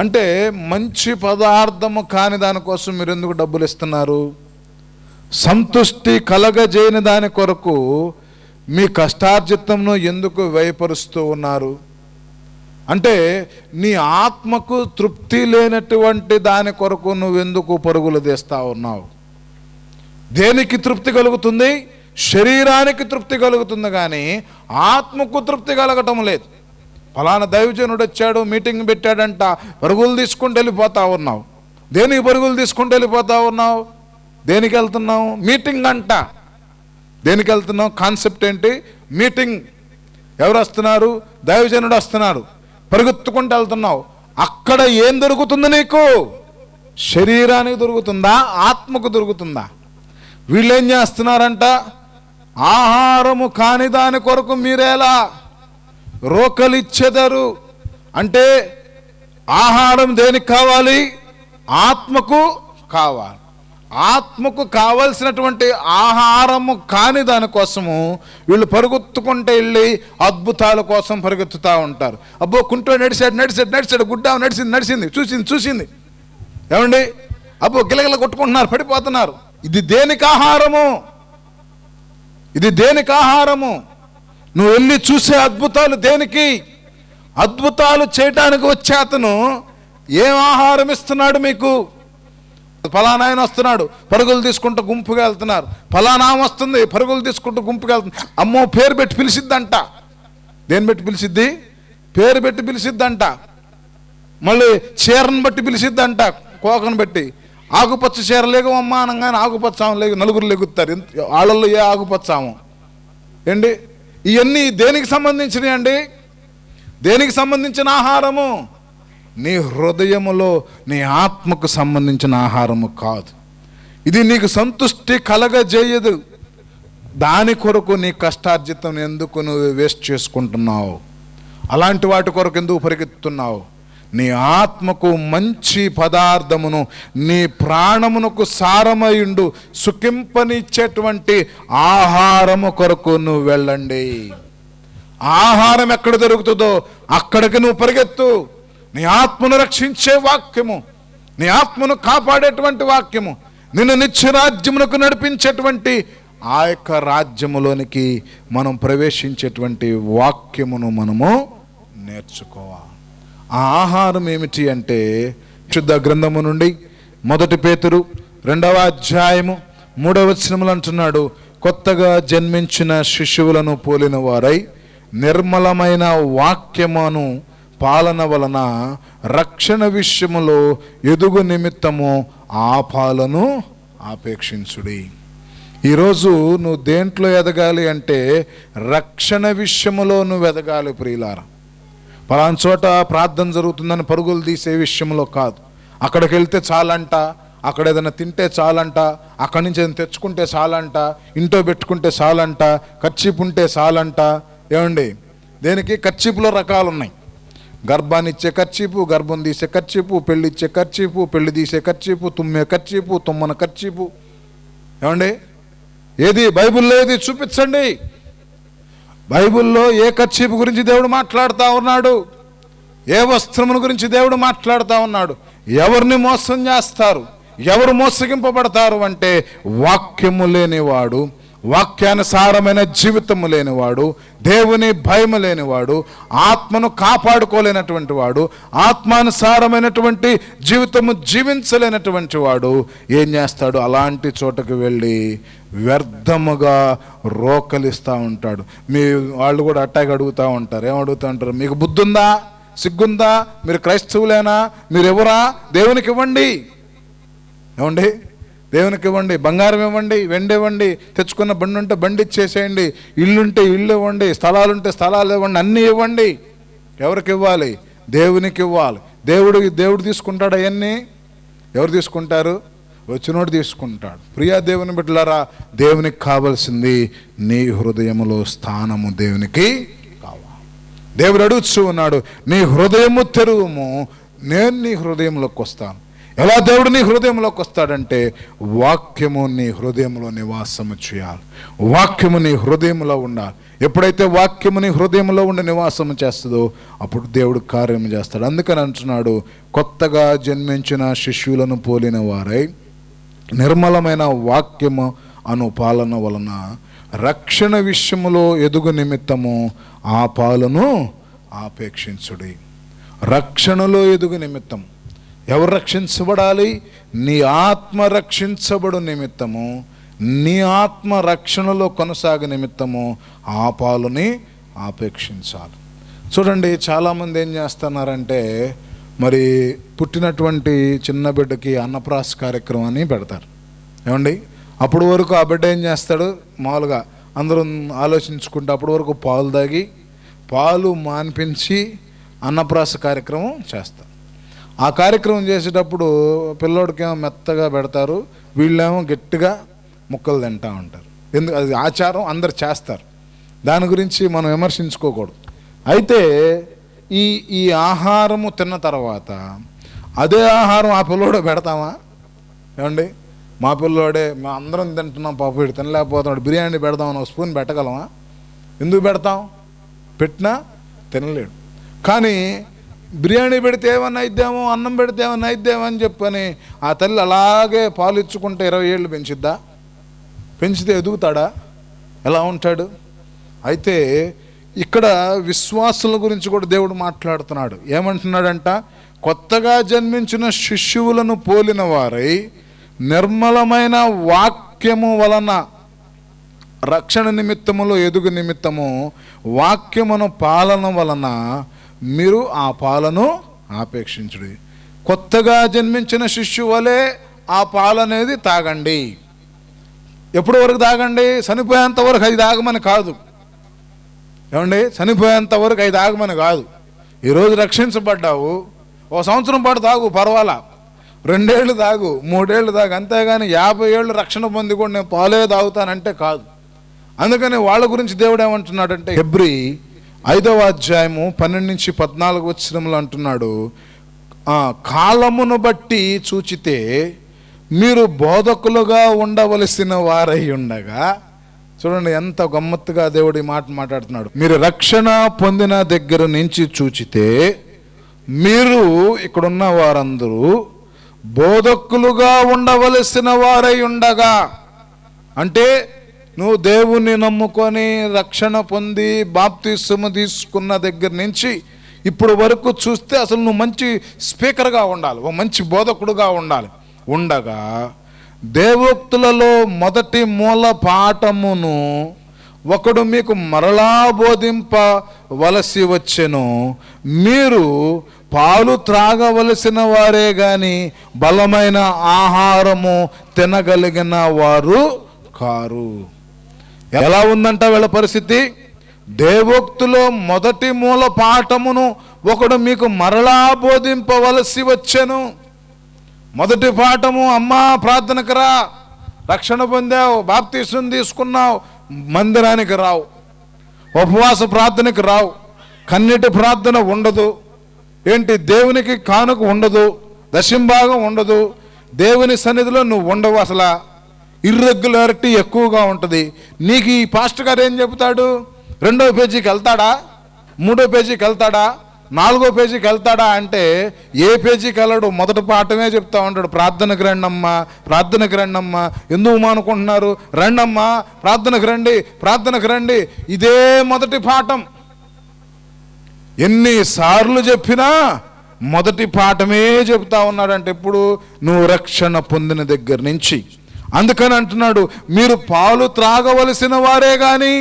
అంటే మంచి పదార్థము కాని దానికోసం మీరు ఎందుకు డబ్బులు ఇస్తున్నారు? సంతుష్టి కలగజేయని దాని కొరకు మీ కష్టార్జితంను ఎందుకు వ్యయపరుస్తూ ఉన్నారు? అంటే నీ ఆత్మకు తృప్తి లేనటువంటి దాని కొరకు నువ్వెందుకు పరుగులు తీస్తా ఉన్నావు? దేనికి తృప్తి కలుగుతుంది? శరీరానికి తృప్తి కలుగుతుంది, కానీ ఆత్మకు తృప్తి కలగటం లేదు. ఫలానా దైవజనుడు వచ్చాడు, మీటింగ్ పెట్టాడంట, పరుగులు తీసుకుంటూ వెళ్ళిపోతా ఉన్నావు. దేనికి పరుగులు తీసుకుంటూ వెళ్ళిపోతా ఉన్నావు? దేనికి వెళ్తున్నావు? మీటింగ్ అంట. దేనికి వెళ్తున్నావు? కాన్సెప్ట్ ఏంటి? మీటింగ్. ఎవరు వస్తున్నారు? దైవజనుడు వస్తున్నారు. పరుగుత్తుకుంటూ వెళ్తున్నావు. అక్కడ ఏం దొరుకుతుంది నీకు? శరీరానికి దొరుకుతుందా? ఆత్మకు దొరుకుతుందా? వీళ్ళు ఏం చేస్తున్నారంట? ఆహారము కాని దాని కొరకు మీరేలా రోకలిచ్చెదరు. అంటే ఆహారం దేనికి కావాలి? ఆత్మకు కావాలి. ఆత్మకు కావలసినటువంటి ఆహారము కాని దానికోసము వీళ్ళు పరుగుత్తుకుంటే వెళ్ళి అద్భుతాల కోసం పరిగెత్తుతూ ఉంటారు. అబ్బో, కుంటూ నడిచాడు, గుడ్డ నడిచింది, చూసింది. ఏమండి? అబ్బో, గిలగిల కొట్టుకుంటున్నారు, పడిపోతున్నారు. ఇది దేనికి ఆహారము? ఇది దేనికి ఆహారము? నువ్వు వెళ్ళి చూసే అద్భుతాలు దేనికి? అద్భుతాలు చేయటానికి వచ్చే అతను ఏం ఆహారం ఇస్తున్నాడు మీకు? ఫలానా ఆయన వస్తున్నాడు, పరుగులు తీసుకుంటూ గుంపుగా వెళ్తున్నారు. ఫలానా వస్తుంది, పరుగులు తీసుకుంటూ గుంపుగా వెళ్తుంది. అమ్మో, పేరు పెట్టి పిలిచిద్దంట. దేని పెట్టి పిలిచిద్ది? పేరు పెట్టి పిలిచిద్దంట. మళ్ళీ చీరను బట్టి పిలిచిద్దంట, కోకను పెట్టి. ఆకుపచ్చ చీర లేగమమ్మా అనగానే ఆకుపచ్చాము లేగు, నలుగురు లెగుతారు. వాళ్ళల్లో ఏ ఆకుపచ్చాము ఏంటి? ఇవన్నీ దేనికి సంబంధించినవి అండి? దేనికి సంబంధించిన ఆహారము? నీ హృదయములో, నీ ఆత్మకు సంబంధించిన ఆహారము కాదు. ఇది నీకు సంతుష్టి కలగజేయదు. దాని కొరకు నీ కష్టార్జితం ఎందుకు నువ్వు వేస్ట్ చేసుకుంటున్నావు? అలాంటి వాటి కొరకు ఎందుకు పరిగెత్తుతున్నావు? నీ ఆత్మకు మంచి పదార్థమును, నీ ప్రాణమునకు సారమయుండు సుఖింపనిచ్చేటువంటి ఆహారము కొరకు నువ్వు వెళ్ళండి. ఆహారం ఎక్కడ దొరుకుతుందో అక్కడికి నువ్వు పరిగెత్తు. నీ ఆత్మను రక్షించే వాక్యము, నీ ఆత్మను కాపాడేటువంటి వాక్యము, నిన్ను నిత్యరాజ్యమునకు నడిపించేటువంటి ఆ యొక్క రాజ్యములోనికి మనం ప్రవేశించేటువంటి వాక్యమును మనము నేర్చుకోవాలి. ఆ ఆహారం ఏమిటి అంటే, శుద్ధ గ్రంథము నుండి 1 పేతురు 2వ అధ్యాయము 3వ వచనములు అంటున్నాడు, కొత్తగా జన్మించిన శిశువులను పోలిన వారై నిర్మలమైన వాక్యమును పాలన వలన రక్షణ విషయములో ఎదుగు నిమిత్తము ఆ పాలను ఆపేక్షించుడి. ఈరోజు నువ్వు దేంట్లో ఎదగాలి అంటే రక్షణ విషయములో నువ్వు ఎదగాలి ప్రియులారా. పలానా చోట ప్రార్థన జరుగుతుందని పరుగులు తీసే విషయంలో కాదు. అక్కడికి వెళ్తే చాలంట, అక్కడ ఏదైనా తింటే చాలంట, అక్కడి నుంచి ఏదైనా తెచ్చుకుంటే చాలంట, ఇంట్లో పెట్టుకుంటే చాలంట, కర్చీపు ఉంటే చాలంట. ఏమండి? దేనికి? కర్చీపులో రకాలు ఉన్నాయి. గర్భాన్ని ఇచ్చే కర్చీపు, గర్భం తీసే కర్చీపు, పెళ్లి ఇచ్చే కర్చీపు, పెళ్లి తీసే కర్చీపు, తుమ్మే కర్చీపు, తుమ్మన కర్చీపు. ఏమండి? ఏది బైబిల్లో ఏది చూపించండి. బైబిల్లో ఏ కర్చీపు గురించి దేవుడు మాట్లాడుతూ ఉన్నాడు? ఏ వస్త్రముల గురించి దేవుడు మాట్లాడుతూ ఉన్నాడు? ఎవరిని మోసం చేస్తారు, ఎవరు మోసగింపబడతారు అంటే వాక్యము లేనివాడు, వాక్యానుసారమైన జీవితము లేనివాడు, దేవుని భయము లేనివాడు, ఆత్మను కాపాడుకోలేనటువంటి వాడు, ఆత్మానుసారమైనటువంటి జీవితము జీవించలేనటువంటి వాడు ఏం చేస్తాడు? అలాంటి చోటకు వెళ్ళి వ్యర్థముగా రోకలిస్తూ ఉంటాడు. మీ వాళ్ళు కూడా అట్టాగా అడుగుతూ ఉంటారు. ఏమడుగుతూ ఉంటారు? మీకు బుద్ధి ఉందా? సిగ్గుందా? మీరు క్రైస్తవులేనా? మీరు ఎవరా? దేవునికి ఇవ్వండి. ఏమండి? దేవునికి ఇవ్వండి. బంగారం ఇవ్వండి, వెండి ఇవ్వండి, తెచ్చుకున్న బండి ఉంటే బండి ఇచ్చేసేయండి, ఇల్లుంటే ఇల్లు ఇవ్వండి, స్థలాలుంటే స్థలాలు ఇవ్వండి, అన్నీ ఇవ్వండి. ఎవరికి ఇవ్వాలి? దేవునికి ఇవ్వాలి. దేవుడు తీసుకుంటాడు అవన్నీ. ఎవరు తీసుకుంటారు? వచ్చినోడు తీసుకుంటాడు. ప్రియా దేవుని బిడ్డలారా, దేవునికి కావాల్సింది నీ హృదయములో స్థానము దేవునికి కావాలి. దేవుడు అడుగుతూ ఉన్నాడు, నీ హృదయము తెరువుము, నేను నీ హృదయంలోకి వస్తాను. ఎలా దేవుడు నీ హృదయంలోకి వస్తాడంటే వాక్యము నీ హృదయంలో నివాసము చేయాలి. వాక్యము నీ హృదయంలో ఉండాలి. ఎప్పుడైతే వాక్యముని హృదయంలో ఉండి నివాసం చేస్తుందో అప్పుడు దేవుడు కార్యం చేస్తాడు. అందుకని అంటున్నాడు, కొత్తగా జన్మించిన శిష్యులను పోలిన వారై నిర్మలమైన వాక్యము అను పాలన వలన రక్షణ విషయములో ఎదుగు నిమిత్తము ఆ పాలను ఆపేక్షించుడి. రక్షణలో ఎదుగు నిమిత్తం ఎవరు రక్షించబడాలి? నీ ఆత్మ రక్షించబడు నిమిత్తము, నీ ఆత్మ రక్షణలో కొనసాగు నిమిత్తము ఆ పాలుని ఆపేక్షించాలి. చూడండి, చాలామంది ఏం చేస్తున్నారంటే, మరి పుట్టినటువంటి చిన్న బిడ్డకి అన్నప్రాస కార్యక్రమాన్ని పెడతారు. ఏమండి, అప్పటి వరకు ఆ బిడ్డ ఏం చేస్తాడు? మామూలుగా అందరూ ఆలోచించుకుంటే అప్పటి వరకు పాలు తాగి పాలు మాన్పించి అన్నప్రాస కార్యక్రమం చేస్తారు. ఆ కార్యక్రమం చేసేటప్పుడు పిల్లోడికేమో మెత్తగా పెడతారు, వీళ్ళేమో గట్టిగా ముక్కలు తింటూ ఉంటారు. ఎందుకు? అది ఆచారం, అందరు చేస్తారు. దాని గురించి మనం విమర్శించుకోకూడదు. అయితే ఈ ఆహారము తిన్న తర్వాత అదే ఆహారం ఆ పిల్లోడు పెడతామా? ఏమండి, మా పిల్లోడే మా అందరం తింటున్నాం, పాప వీడు తినలేకపోతున్నాడు, బిర్యానీ పెడదామని ఒక స్పూన్ పెట్టగలమా? ఎందుకు పెడతాం? పెట్టినా తినలేడు. కానీ బిర్యానీ పెడితే ఏమన్నా అయిద్దామో, అన్నం పెడితే ఏమన్నా అయిద్దామో అని చెప్పని ఆ తల్లి అలాగే పాలు ఇచ్చుకుంటే 20 ఏళ్ళు పెంచిద్దా? పెంచితే ఎదుగుతాడా? ఎలా ఉంటాడు? అయితే ఇక్కడ విశ్వాసుల గురించి కూడా దేవుడు మాట్లాడుతున్నాడు. ఏమంటున్నాడంట? కొత్తగా జన్మించిన శిష్యువులను పోలిన వారై నిర్మలమైన వాక్యము వలన రక్షణ నిమిత్తములో ఎదుగు నిమిత్తము వాక్యమును పాలన వలన మీరు ఆ పాలను ఆపేక్షించుడి. కొత్తగా జన్మించిన శిష్యువలే ఆ పాలనేది తాగండి. ఎప్పటి వరకు తాగండి? చనిపోయేంత వరకు అది తాగమని కాదు. ఏమండి, చనిపోయేంత వరకు అది తాగమని కాదు. ఈరోజు రక్షించబడ్డావు, 1 సంవత్సరం పాటు తాగు, పర్వాలా. 2 ఏళ్ళు తాగు, 3 ఏళ్ళు తాగు, అంతేగాని 50 ఏళ్ళు రక్షణ పొంది కూడా నేను పాలే తాగుతానంటే కాదు. అందుకని వాళ్ళ గురించి దేవుడు ఏమంటున్నాడంటే, హెబ్రీ 5వ అధ్యాయము 12 నుంచి 14 వచనంలో అంటున్నాడు, కాలమును బట్టి చూచితే మీరు బోధకులుగా ఉండవలసిన వారై ఉండగా. చూడండి ఎంత గమ్మత్తుగా దేవుడు ఈ మాట మాట్లాడుతున్నాడు. మీరు రక్షణ పొందిన దగ్గర నుంచి చూచితే మీరు ఇక్కడున్న వారందరూ బోధకులుగా ఉండవలసిన వారై ఉండగా. అంటే నువ్వు దేవుణ్ణి నమ్ముకొని రక్షణ పొంది బాప్తిస్మము తీసుకున్న దగ్గర నుంచి ఇప్పుడు వరకు చూస్తే అసలు నువ్వు మంచి స్పీకర్గా ఉండాలి, ఓ మంచి బోధకుడుగా ఉండాలి. ఉండగా దేవోక్తులలో మొదటి మూల పాఠమును ఒకడు మీకు మరలా బోధింపవలసి వచ్చెను. మీరు పాలు త్రాగవలసిన వారే గాని బలమైన ఆహారము తినగలిగిన వారు కారు. ఎలా ఉందంట వీళ్ళ పరిస్థితి? దేవోక్తులో మొదటి మూల పాఠమును ఒకడు మీకు మరలా బోధింపవలసి వచ్చెను. మొదటి పాఠము, అమ్మా ప్రార్థనకు రా, రక్షణ పొందావు, బాప్తిస్మం తీసుకున్నావు, మందిరానికి రావు, ఉపవాస ప్రార్థనకి రావు, కన్నీటి ప్రార్థన ఉండదు, ఏంటి దేవునికి కానుక ఉండదు, దశంభాగం ఉండదు, దేవుని సన్నిధిలో నువ్వు ఉండవు, అసలు ఇర్రెగ్యులారిటీ ఎక్కువగా ఉంటుంది. నీకు ఈ పాస్టర్ గారు ఏం చెబుతాడు? 2వ పేజీకి వెళ్తాడా, 3వ పేజీకి వెళ్తాడా, 4వ పేజీకి వెళ్తాడా అంటే ఏ పేజీకి వెళ్ళడు, మొదటి పాఠమే చెప్తా ఉంటాడు. ప్రార్థనకు రండమ్మా, ప్రార్థనకు రండమ్మా. ఎందుకు మానుకుంటున్నారు? రండమ్మా, ప్రార్థనకు రండి, ప్రార్థనకు రండి. ఇదే మొదటి పాఠం. ఎన్నిసార్లు చెప్పినా మొదటి పాఠమే చెప్తా ఉన్నాడంటే ఎప్పుడు? నువ్వు రక్షణ పొందిన దగ్గర నుంచి. అందుకని అంటున్నాడు, మీరు పాలు త్రాగవలసిన వారే గాని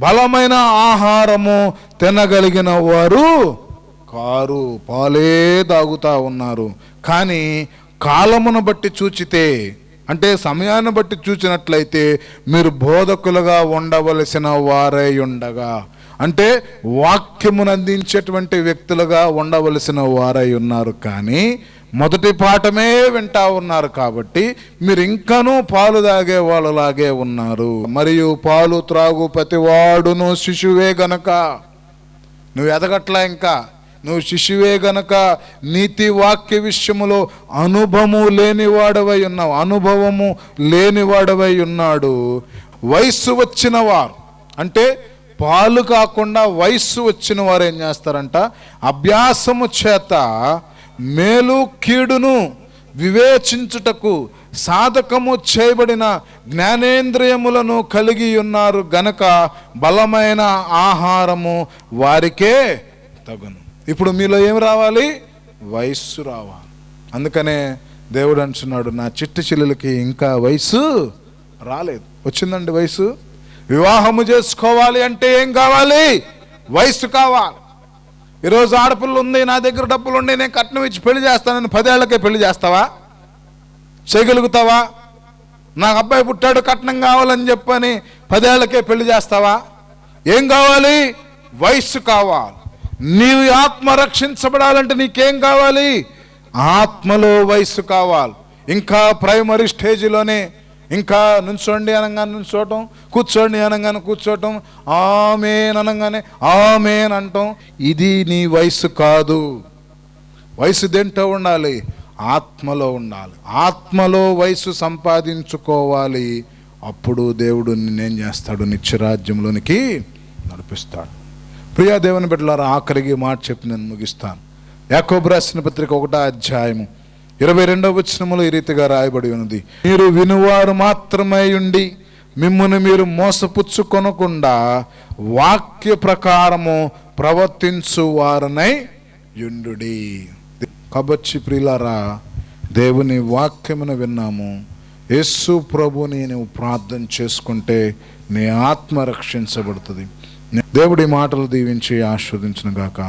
బలమైన ఆహారము తినగలిగిన వారు కారు. పాలే తాగుతా ఉన్నారు. కానీ కాలమును బట్టి చూచితే, అంటే సమయాన్ని బట్టి చూచినట్లయితే మీరు బోధకులుగా ఉండవలసిన వారై ఉండగా, అంటే వాక్యమును అందించేటువంటి వ్యక్తులుగా ఉండవలసిన వారై ఉన్నారు. కానీ మొదటి పాఠమే వింటా ఉన్నారు కాబట్టి మీరు ఇంకనూ పాలు తాగే వాళ్ళలాగే ఉన్నారు. మరియు పాలు త్రాగు ప్రతివాడును శిశువే గనక, నువ్వు ఎదగట్లా, ఇంకా నువ్వు శిశువే గనక నీతి వాక్య విషయములో అనుభవము లేనివాడవై ఉన్నావు. అనుభవము లేనివాడవై ఉన్నాడు. వయస్సు వచ్చిన వారు, అంటే పాలు కాకుండా వయస్సు వచ్చిన వారు ఏం చేస్తారంట, అభ్యాసము చేత మేలు కీడును వివేచించుటకు సాధకము చేయబడిన జ్ఞానేంద్రియములను కలిగి ఉన్నారు గనక బలమైన ఆహారము వారికే తగును. ఇప్పుడు మీలో ఏం రావాలి? వయస్సు రావాలి. అందుకనే దేవుడు అంటున్నాడు, నా చిట్టి చిల్లులకి ఇంకా వయసు రాలేదు. వచ్చిందండి వయసు. వివాహము చేసుకోవాలి అంటే ఏం కావాలి? వయసు కావాలి. ఈరోజు ఆడపిల్ల ఉంది, నా దగ్గర డబ్బులు ఉండి నేను కట్నం ఇచ్చి పెళ్లి చేస్తానని 10 ఏళ్లకే పెళ్లి చేస్తావా? చేయగలుగుతావా? నాకు అబ్బాయి పుట్టాడు కట్నం కావాలని చెప్పని 10 ఏళ్లకే పెళ్లి చేస్తావా? ఏం కావాలి? వయస్సు కావాలి. నీవు ఆత్మ రక్షించబడాలంటే నీకేం కావాలి? ఆత్మలో వయస్సు కావాలి. ఇంకా ప్రైమరీ స్టేజ్లోనే ఇంకా నుంచోండి అనగానే నుంచోవటం, కూర్చోండి అనగానే కూర్చోవటం, ఆమేన్ అనగానే ఆమేన్ అంటాం. ఇది నీ వయసు కాదు. వయసు దేంట్లో ఉండాలి? ఆత్మలో ఉండాలి. ఆత్మలో వయసు సంపాదించుకోవాలి. అప్పుడు దేవుడు నిన్నేం చేస్తాడు? నిత్యరాజ్యంలోనికి నడిపిస్తాడు. ప్రియా దేవుని బిడ్డలారా, ఆఖరికి మాట చెప్పి నేను ముగిస్తాను. యాకోబు రాసిన పత్రిక 1వ అధ్యాయము 22వ వచనములో ఈ రీతిగా రాయబడి ఉన్నది, మీరు వినువారు మాత్రమై ఉండి మిమ్మును మీరు మోసపుచ్చుకొనకుండా వాక్య ప్రకారము ప్రవర్తించు వారనై యుండుడి. కాబట్టి ప్రియులారా, దేవుని వాక్యమును విన్నాము. యేసు ప్రభుని నువ్వు ప్రార్థన చేసుకుంటే నీ ఆత్మ రక్షించబడుతుంది. దేవుడి మాటలు దీవించి ఆస్వాదించును గాక.